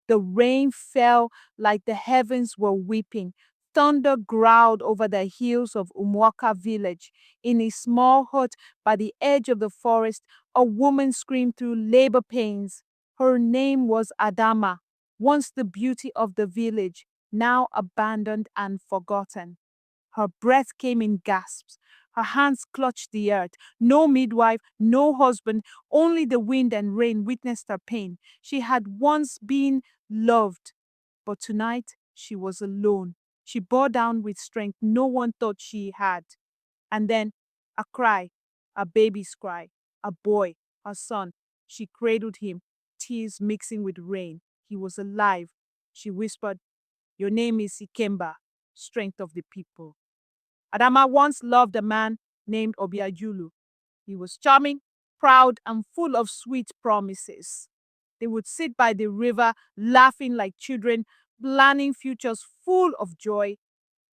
The rain fell like the heavens were weeping. Thunder growled over the hills of Umwaka village. In a small hut by the edge of the forest, a woman screamed through labor pains. Her name was Adamma, once the beauty of the village, now abandoned and forgotten. Her breath came in gasps. Her hands clutched the earth. No midwife, no husband, only the wind and rain witnessed her pain. She had once been loved, but tonight she was alone. She bore down with strength no one thought she had. And then a cry, a baby's cry, a boy, her son. She cradled him, tears mixing with rain. He was alive. She whispered, "Your name is Ikemba, strength of the people." Adama once loved a man named Obiajulu. He was charming, proud, and full of sweet promises. They would sit by the river, laughing like children, planning futures full of joy.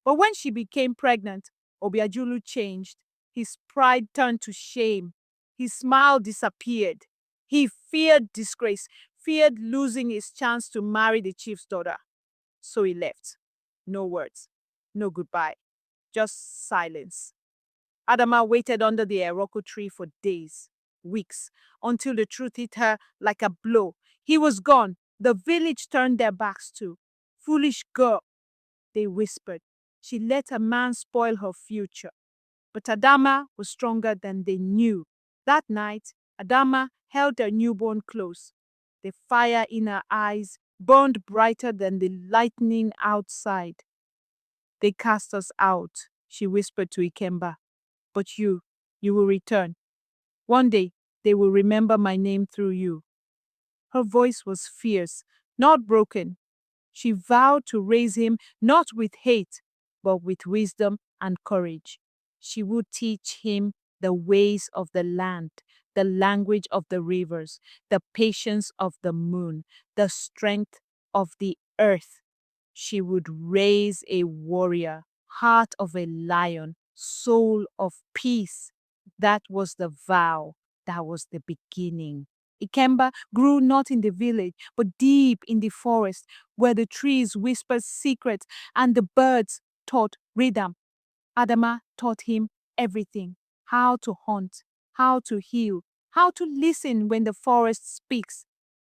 But when she became pregnant, Obiajulu changed. His pride turned to shame. His smile disappeared. He feared disgrace, feared losing his chance to marry the chief's daughter. So he left. No words, no goodbye, just silence. Adama waited under the Iroko tree for days, weeks, until the truth hit her like a blow. He was gone. The village turned their backs to. Foolish girl, they whispered. She let a man spoil her future. But Adama was stronger than they knew. That night, Adama held her newborn close. The fire in her eyes burned brighter than the lightning outside. "They cast us out," she whispered to Ikemba. "But you will return. One day, they will remember my name through you." Her voice was fierce, not broken. She vowed to raise him not with hate, but with wisdom and courage. She would teach him the ways of the land, the language of the rivers, the patience of the moon, the strength of the earth. She would raise a warrior, heart of a lion, soul of peace. That was the vow. That was the beginning. Ikemba grew not in the village, but deep in the forest, where the trees whispered secrets and the birds taught rhythm. Adama taught him everything: how to hunt, how to heal, how to listen when the forest speaks.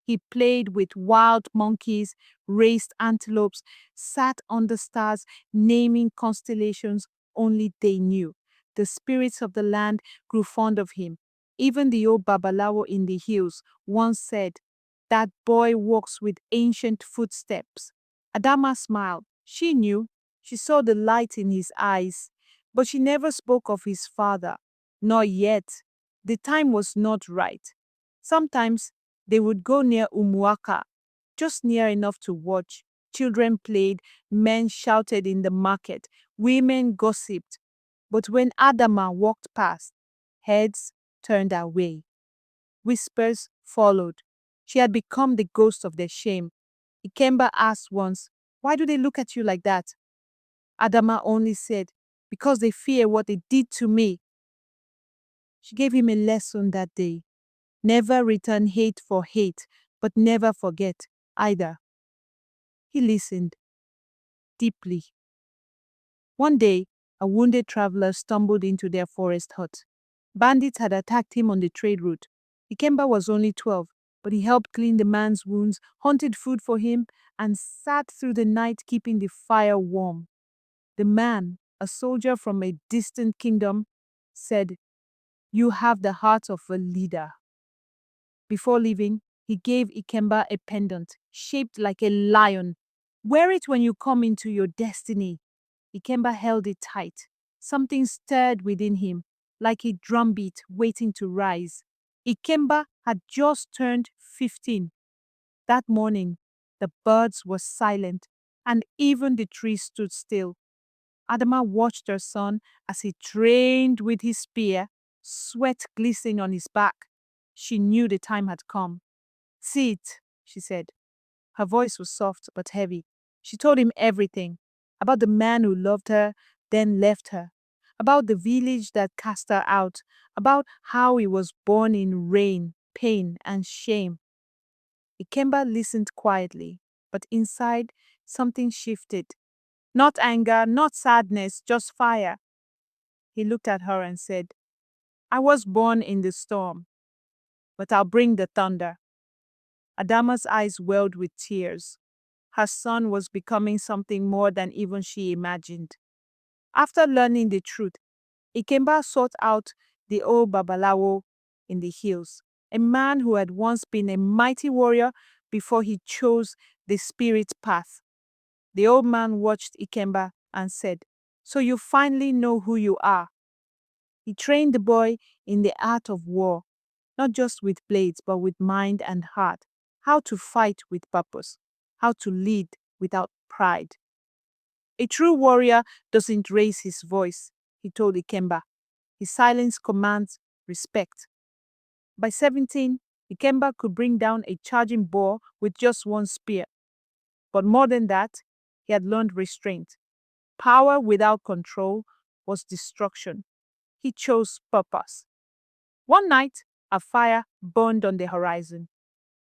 He played with wild monkeys, raced antelopes, sat under stars, naming constellations only they knew. The spirits of the land grew fond of him. Even the old Babalawo in the hills once said, "That boy walks with ancient footsteps." Adama smiled. She knew. She saw the light in his eyes. But she never spoke of his father. Not yet. The time was not right. Sometimes they would go near Umuaka, just near enough to watch. Children played, men shouted in the market, women gossiped. But when Adama walked past, heads turned away. Whispers followed. She had become the ghost of their shame. Ikemba asked once, "Why do they look at you like that?" Adama only said, "Because they fear what they did to me." She gave him a lesson that day. Never return hate for hate, but never forget either. He listened deeply. One day, a wounded traveler stumbled into their forest hut. Bandits had attacked him on the trade route. Ikemba was only 12, but he helped clean the man's wounds, hunted food for him, and sat through the night keeping the fire warm. The man, a soldier from a distant kingdom, said, "You have the heart of a leader." Before leaving, he gave Ikemba a pendant shaped like a lion. "Wear it when you come into your destiny." Ikemba held it tight. Something stirred within him, like a drumbeat waiting to rise. Ikemba had just turned 15. That morning, the birds were silent, and even the trees stood still. Adama watched her son as he trained with his spear, sweat glistening on his back. She knew the time had come. "See it," she said. Her voice was soft but heavy. She told him everything: about the man who loved her, then left her, about the village that cast her out, about how he was born in rain, pain, and shame. Ikemba listened quietly. But inside, something shifted. Not anger, not sadness, just fire. He looked at her and said, I was born in the storm, but I'll bring the thunder. Adamma's eyes welled with tears. Her son was becoming something more than even she imagined. After learning the truth, Ikemba sought out the old Babalawo in the hills, a man who had once been a mighty warrior before he chose the spirit path. The old man watched Ikemba and said, So you finally know who you are. He trained the boy in the art of war, not just with blades, but with mind and heart, how to fight with purpose, how to lead without pride. A true warrior doesn't raise his voice, he told Ikemba. His silence commands respect. By 17, Ikemba could bring down a charging boar with just one spear. But more than that, he had learned restraint. Power without control was destruction. He chose purpose. One night, a fire burned on the horizon.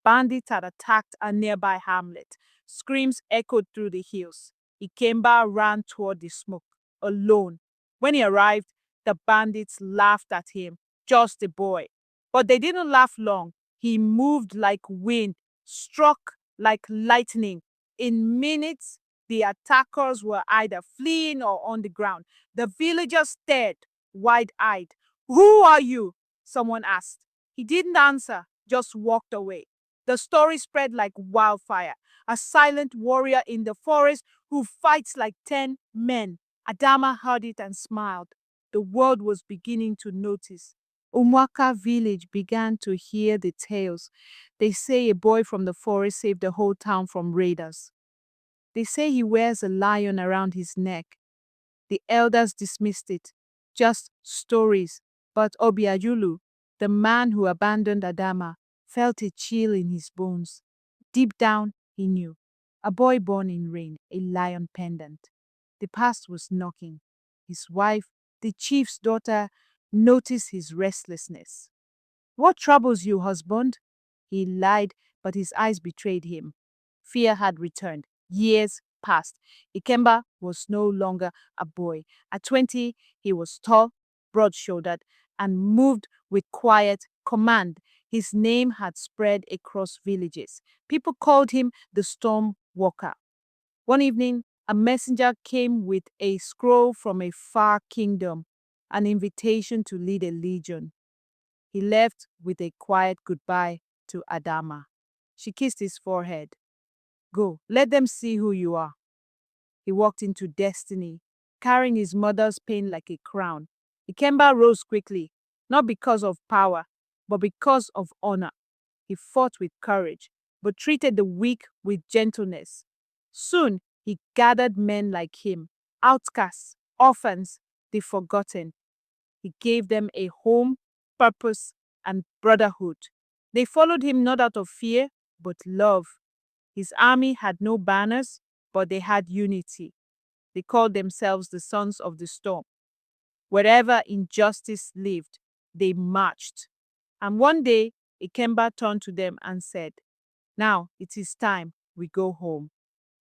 Bandits had attacked a nearby hamlet. Screams echoed through the hills. Ikemba ran toward the smoke, alone. When he arrived, the bandits laughed at him, just a boy. But they didn't laugh long. He moved like wind, struck like lightning. In minutes, the attackers were either fleeing or on the ground. The villagers stared, wide-eyed. Who are you? Someone asked. He didn't answer, just walked away. The story spread like wildfire. A silent warrior in the forest who fights like 10 men. Adamma heard it and smiled. The world was beginning to notice. Umwaka village began to hear the tales. They say a boy from the forest saved the whole town from raiders. They say he wears a lion around his neck. The elders dismissed it. Just stories. But Obiajulu, the man who abandoned Adamma, felt a chill in his bones. Deep down, he knew. A boy born in rain, a lion pendant. The past was knocking. His wife, the chief's daughter, noticed his restlessness. What troubles you, husband? He lied, but his eyes betrayed him. Fear had returned. Years passed. Ikemba was no longer a boy. At 20, he was tall, broad-shouldered, and moved with quiet command. His name had spread across villages. People called him the Storm Walker. One evening, a messenger came with a scroll from a far kingdom, an invitation to lead a legion. He left with a quiet goodbye to Adamma. She kissed his forehead. Go, let them see who you are. He walked into destiny, carrying his mother's pain like a crown. Ikemba rose quickly, not because of power, but because of honor. He fought with courage, but treated the weak with gentleness. Soon, he gathered men like him, outcasts, orphans, the forgotten. He gave them a home, purpose, and brotherhood. They followed him not out of fear, but love. His army had no banners, but they had unity. They called themselves the Sons of the Storm. Wherever injustice lived, they marched. And one day, Ikemba turned to them and said, Now it is time we go home.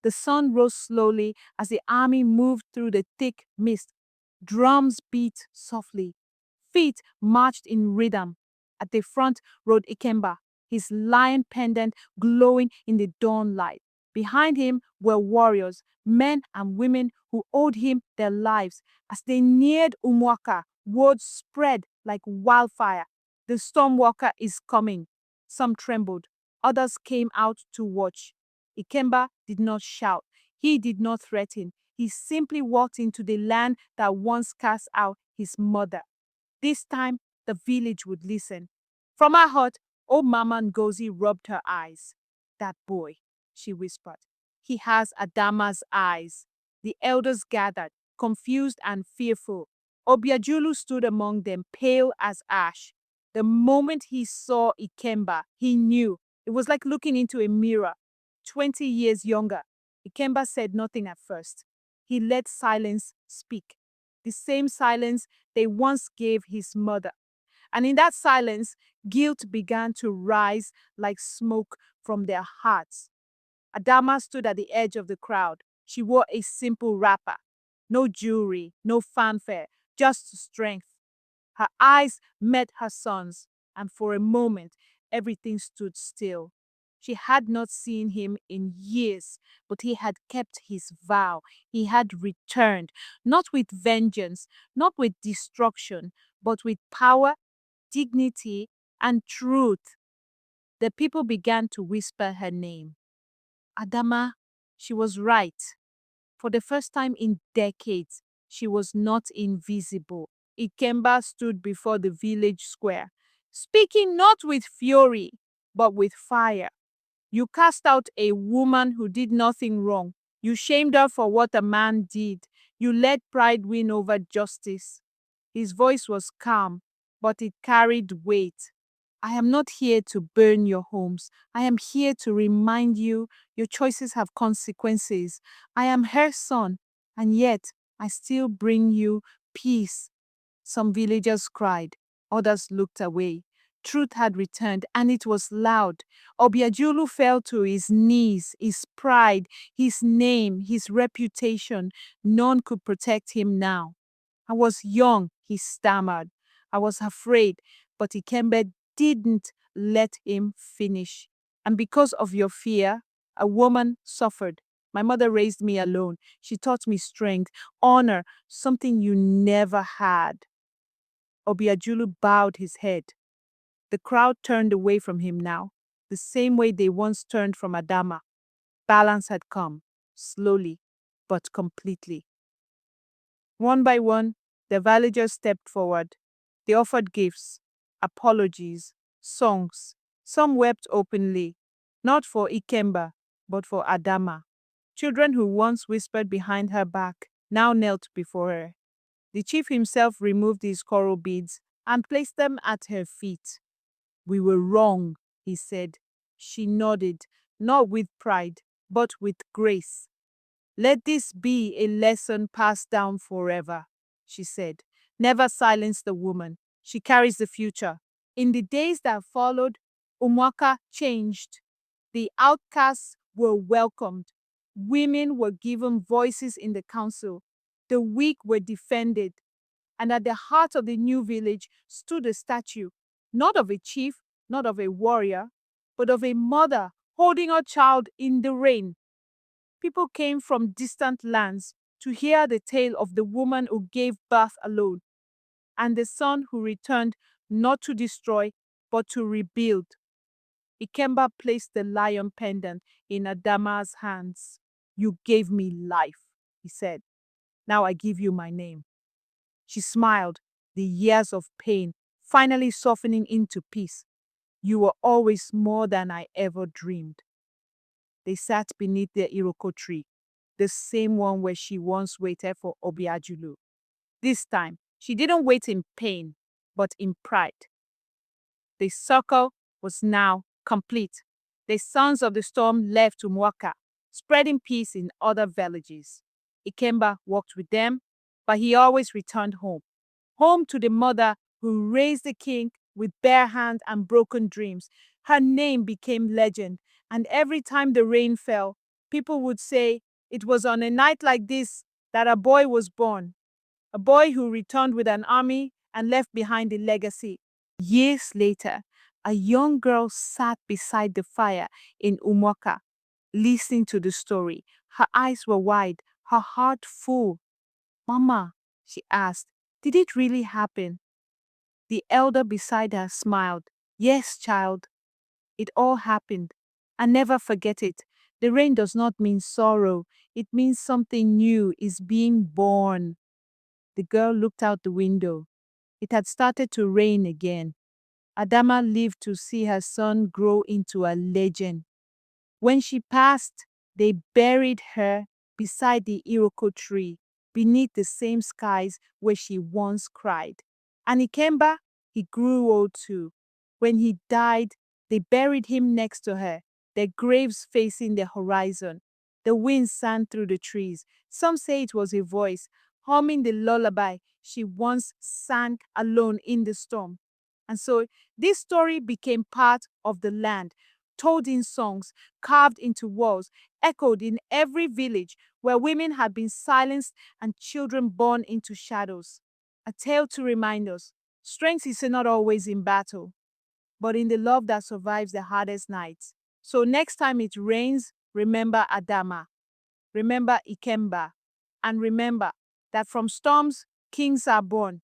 The sun rose slowly as the army moved through the thick mist. Drums beat softly. Feet marched in rhythm. At the front rode Ikemba, his lion pendant glowing in the dawn light. Behind him were warriors, men and women who owed him their lives. As they neared Umwaka, word spread like wildfire. The Stormwalker is coming. Some trembled. Others came out to watch. Ikemba did not shout. He did not threaten. He simply walked into the land that once cast out his mother. This time, the village would listen. From her hut, old Mama Ngozi rubbed her eyes. That boy, she whispered. He has Adamma's eyes. The elders gathered, confused and fearful. Obiajulu stood among them, pale as ash. The moment he saw Ikemba, he knew. It was like looking into a mirror. 20 years younger. Ikemba said nothing at first. He let silence speak. The same silence they once gave his mother. And in that silence, guilt began to rise like smoke from their hearts. Adamma stood at the edge of the crowd. She wore a simple wrapper. No jewelry, no fanfare, just strength. Her eyes met her son's, and for a moment, everything stood still. She had not seen him in years, but he had kept his vow. He had returned, not with vengeance, not with destruction, but with power, dignity, and truth. The people began to whisper her name. Adamma, she was right. For the first time in decades, she was not invisible. Ikemba stood before the village square, speaking not with fury, but with fire. You cast out a woman who did nothing wrong. You shamed her for what a man did. You let pride win over justice. His voice was calm, but it carried weight. I am not here to burn your homes. I am here to remind you your choices have consequences. I am her son, and yet I still bring you peace. Some villagers cried, others looked away. Truth had returned, and it was loud. Obiajulu fell to his knees, his pride, his name, his reputation. None could protect him now. I was young, he stammered. I was afraid, but Ikembe didn't let him finish. And because of your fear, a woman suffered. My mother raised me alone. She taught me strength, honor, something you never had. Obiajulu bowed his head. The crowd turned away from him now, the same way they once turned from Adamma. Balance had come, slowly, but completely. One by one, the villagers stepped forward. They offered gifts, apologies, songs. Some wept openly, not for Ikemba, but for Adamma. Children who once whispered behind her back now knelt before her. The chief himself removed his coral beads and placed them at her feet. We were wrong, he said. She nodded, not with pride, but with grace. Let this be a lesson passed down forever, she said. Never silence the woman. She carries the future. In the days that followed, Umwaka changed. The outcasts were welcomed. Women were given voices in the council. The weak were defended. And at the heart of the new village stood a statue, not of a chief, not of a warrior, but of a mother holding her child in the rain. People came from distant lands to hear the tale of the woman who gave birth alone, and the son who returned not to destroy, but to rebuild. Ikemba placed the lion pendant in Adamma's hands. You gave me life, he said. Now I give you my name. She smiled, the years of pain finally softening into peace. You were always more than I ever dreamed. They sat beneath the Iroko tree, the same one where she once waited for Obiajulu. This time, she didn't wait in pain, but in pride. The circle was now complete. The sons of the storm left Umwaka, spreading peace in other villages. Ikemba walked with them, but he always returned home. Home to the mother who raised the king with bare hands and broken dreams. Her name became legend, and every time the rain fell, people would say it was on a night like this that a boy was born. A boy who returned with an army and left behind a legacy. Years later, a young girl sat beside the fire in Umwaka, listening to the story. Her eyes were wide, her heart full. Mama, she asked, did it really happen? The elder beside her smiled. Yes, child, it all happened. And never forget it. The rain does not mean sorrow. It means something new is being born. The girl looked out the window. It had started to rain again. Adamma lived to see her son grow into a legend. When she passed, they buried her beside the Iroko tree, beneath the same skies where she once cried. And Ikemba, he grew old too. When he died, they buried him next to her, their graves facing the horizon. The wind sang through the trees. Some say it was a voice, humming the lullaby she once sang alone in the storm. And so this story became part of the land, told in songs, carved into walls, echoed in every village where women had been silenced and children born into shadows. A tale to remind us strength is not always in battle, but in the love that survives the hardest nights. So next time it rains, remember Adamma, remember Ikemba, and remember that from storms, kings are born.